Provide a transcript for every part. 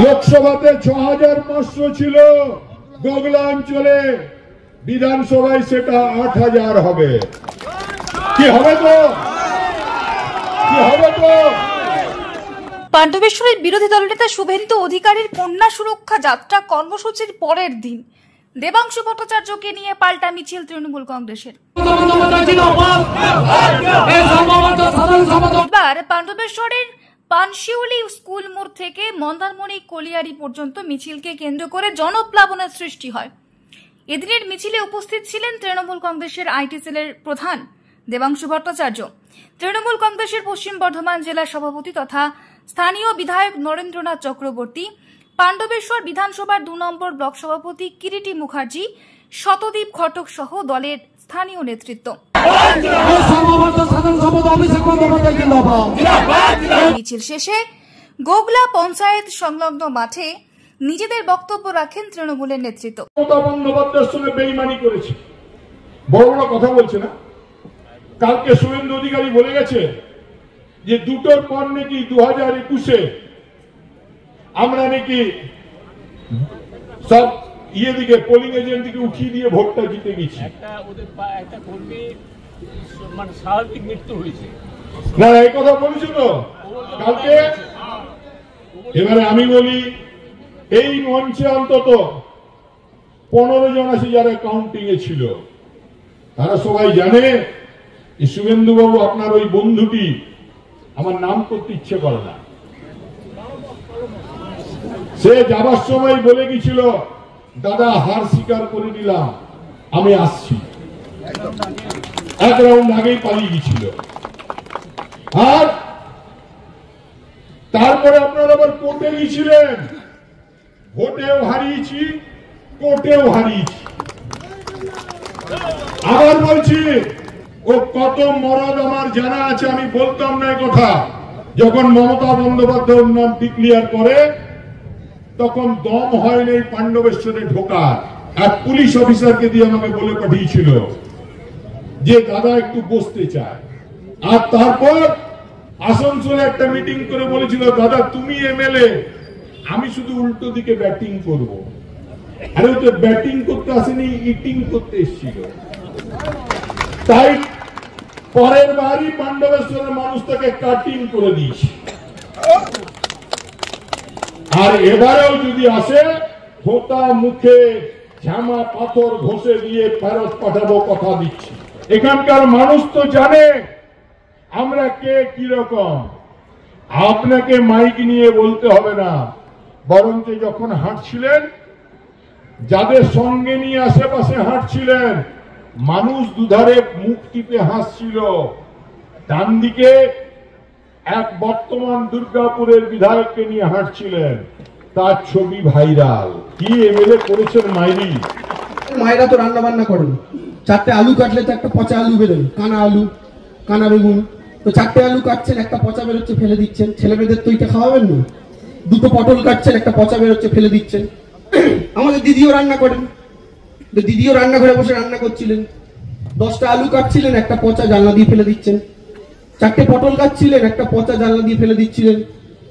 লোকসভাতে ৬৫০০ ছিল, গোগলা অঞ্চলে বিধানসভায় সেটা ৮০০০ হবে। কি হবে তো? পাণ্ডবেশ্বরের বিরোধী দলনেতা শুভেন্দু অধিকারীর কন্যা সুরক্ষা যাত্রা কর্মসূচির পরের দিন দেবাংশু ভট্টাচার্যকে নিয়ে পাল্টা মিছিল তৃণমূল কংগ্রেসের। এবার পাণ্ডবেশ্বরের পানশিউলি স্কুল মোড় থেকে মন্দারমণি কলিয়ারি পর্যন্ত মিছিলকে কেন্দ্র করে জনপ্লাবনের সৃষ্টি হয়। এদিনের মিছিলে উপস্থিত ছিলেন তৃণমূল কংগ্রেসের আইটি সেলের প্রধান দেবাংশু ভট্টাচার্য, তৃণমূল কংগ্রেসের পশ্চিম বর্ধমান জেলা সভাপতি তথা স্থানীয় বিধায়ক নরেন্দ্রনাথ চক্রবর্তী, পাণ্ডবেশ্বর বিধানসভার ২ নম্বর ব্লক সভাপতি কিরিটি মুখার্জি, শতদীপ ঘটক সহ দলের স্থানীয় নেতৃত্ব। মিছিল শেষে গোগলা পঞ্চায়েত সংলগ্ন মাঠে নিজেদের বক্তব্য রাখেন তৃণমূলের নেতৃত্ব। মমতা বন্দ্যোপাধ্যায়ের সঙ্গে বেইমানি করেছে, বড় বড় কথা বলছে না। কালকে শুভেন্দু অধিকারী বলে গেছে যে দুটোর পর নাকি 2021-এ আমরা নাকি সব দিকে পোলিং এজেন্ট দিকে উঠিয়ে দিয়ে ভোটটা জিতে গেছি। একটা কর্মী মানে স্বাভাবিক মৃত্যু হয়েছে না, এই কথা বলেছিল তো কালকে। এবারে আমি বলি, এই মঞ্চে অন্তত 15 জন আছে যারা কাউন্টিং এ ছিল। তারা সবাই জানে শুভেন্দু বাবু আপনার ওই বন্ধুটি, আমার নাম করতে ইচ্ছে করে না, সে যাবার সময় বলে গেছিল দাদা হার স্বীকার করে নিলাম, আমি আসছি। 1 রাউন্ড আগেই পালিয়ে গেছিল। আর তারপরে আপনারা আবার কোর্টে গিয়েছিলেন, ভোটেও হারিয়েছি, কোর্টেও হারিয়েছি। আবার বলছি, ও কত মরদ আমার জানা আছে, আমি বলতাম না কথা। যখন মমতা বন্দ্যোপাধ্যায়ের নাম ডিক্লিয়ার করে তখন দম হয় নাই পাণ্ডবেশ্বরে ঢোকার। এক পুলিশ অফিসারকে দিয়ে আমাকে বলে পাঠিয়েছিল যে দাদা একটু বসতে চায়। আর তারপর আসানসোলে একটা মিটিং করে বলেছিল দাদা তুমি এমএলএ, আমি শুধু উল্টো দিকে ব্যাটিং করব। আরে ও তো ব্যাটিং করতে আসেনি, ইটিং করতে এসেছিল। তাই পরের বারই পাণ্ডবেশ্বরের মানুষ তাকে কাটিং করে দিয়েছে। আর এবারেও যদি আসে হোতা মুখে ঝামা পাথর ঘষে দিয়ে ফেরত পাঠাবো, কথা দিচ্ছি। এখানকার মানুষ তো জানে আমরা কে কিরকম। আপনাকে মাইক নিয়ে বলতে হবে না, বরঞ্চ যখন হাঁটছিলেন, যাদের সঙ্গে নিয়ে আশেপাশে হাঁটছিলেন, মানুষ দুধারে মুখ টিপে হাসছিল। ডান দিকে এক বর্তমান দুর্গাপুরের বিধায়ককে নিয়ে হাঁটছিলেন, তার ছবি ভাইরাল। কি এমএলএ করেছেন মাইরি। মায়েরা তো রান্না বান্না করেন, 4টে আলু কাটলে তো একটা পচা আলু বেরোয়, কানা আলু, কানা বেগুন। তো 4টে আলু কাটছেন, একটা পচা বেরোচ্ছে, ফেলে দিচ্ছেন। ছেলে মেয়েদের তো এটা খাওয়াবেন না। 2টো পটল কাটছেন, একটা পচা বেরোচ্ছে, ফেলে দিচ্ছেন। আমাদের দিদিও রান্না করেন, দিদিও রান্নাঘরে বসে রান্না করছিলেন। 10টা আলু কাটছিলেন, একটা পচা জানলা দিয়ে ফেলে দিচ্ছেন। 4টে পটল কাটছিলেন, একটা পচা জানলা দিয়ে ফেলে দিচ্ছিলেন।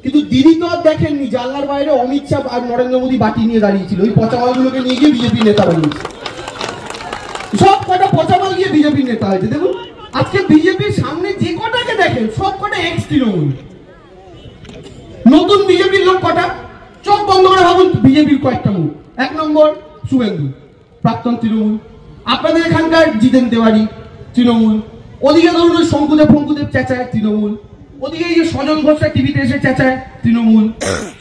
কিন্তু দিদি তো আর দেখেননি, জানলার বাইরে অমিত শাহ আর নরেন্দ্র মোদী বাটি নিয়ে দাঁড়িয়েছিল। ওই পচা মালগুলোকে নিয়ে গিয়ে বিজেপি নেতা বানিয়েছে। সব কটা পচা মাল গিয়ে বিজেপির নেতা হয়েছে। দেখুন আজকে বিজেপির সামনে যে কটাকে দেখেন সব কটা এক্স তৃণমূল। নতুন বিজেপির লোক কটা, চোখ বন্ধ করে ভাবুন বিজেপির কয়েকটা মুখ। 1 নম্বর শুভেন্দু, প্রাক্তন তৃণমূল। আপনাদের এখানকার জিতেন তেওয়ারি, তৃণমূল। ওদিকে ধরুন ওই শঙ্কুদেব চেঁচায়, তৃণমূল। ওদিকে এই যে স্বজন ঘোষরা টিভিতে এসে চেঁচায়, তৃণমূল।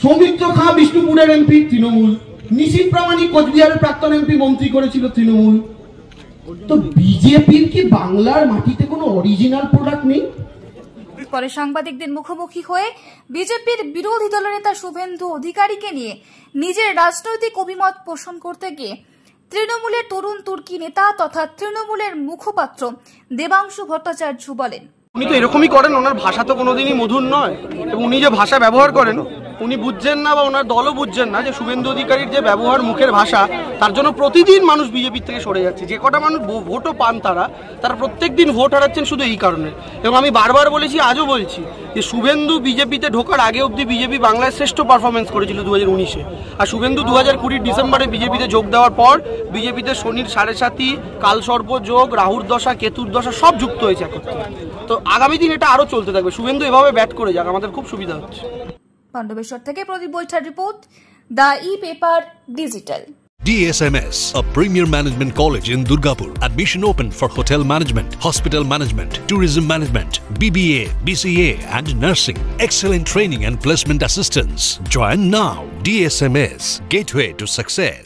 সৌমিত্র খাঁ বিষ্ণুপুরের এমপি, তৃণমূল। নিশীথ প্রামাণিক কোচবিহারের প্রাক্তন এমপি মন্ত্রী করেছিল, তৃণমূল। তো বিজেপির কি বাংলার মাটিতে কোনো অরিজিনাল প্রোডাক্ট নেই? পরে সাংবাদিকদের মুখোমুখি হয়ে বিজেপির বিরোধী দলনেতা শুভেন্দু অধিকারীকে নিয়ে নিজের রাজনৈতিক অভিমত পোষণ করতে গিয়ে তৃণমূলের তরুণ তুর্কি নেতা তথা তৃণমূলের মুখপাত্র দেবাংশু ভট্টাচার্য বলেন, উনি তো এরকমই করেন, ওনার ভাষা তো কোনোদিনই মধুর নয়, এবং উনি যে ভাষা ব্যবহার করেন উনি বুঝছেন না, বা ওনার দলও বুঝছেন না যে শুভেন্দু অধিকারীর যে ব্যবহার, মুখের ভাষা, তার জন্য প্রতিদিন মানুষ বিজেপি থেকে সরে যাচ্ছে। যে কটা মানুষ ভোটও পান তারা প্রত্যেকদিন ভোট হারাচ্ছেন শুধু এই কারণে। এবং আমি বারবার বলেছি, আজও বলছি, যে শুভেন্দু বিজেপিতে ঢোকার আগে অবধি বিজেপি বাংলায় শ্রেষ্ঠ পারফরমেন্স করেছিল 2019-এ, আর শুভেন্দু 2020 ডিসেম্বরে বিজেপিতে যোগ দেওয়ার পর বিজেপিতে শনির 7.5, কালসর্প যোগ, রাহুর দশা, কেতুর দশা সব যুক্ত হয়েছে একত্রে। তো আগামী দিন এটা আরও চলতে থাকবে, শুভেন্দু এভাবে ব্যাট করে যাক, আমাদের খুব সুবিধা হচ্ছে। পাণ্ডবেশ্বর থেকে Pradip Baithar report, the e paper digital. DSMS, a premier management college in Durgapur. Admission open for hotel management, hospital management, tourism management, BBA, BCA and nursing. Excellent training and placement assistance. Join now. DSMS, gateway to success.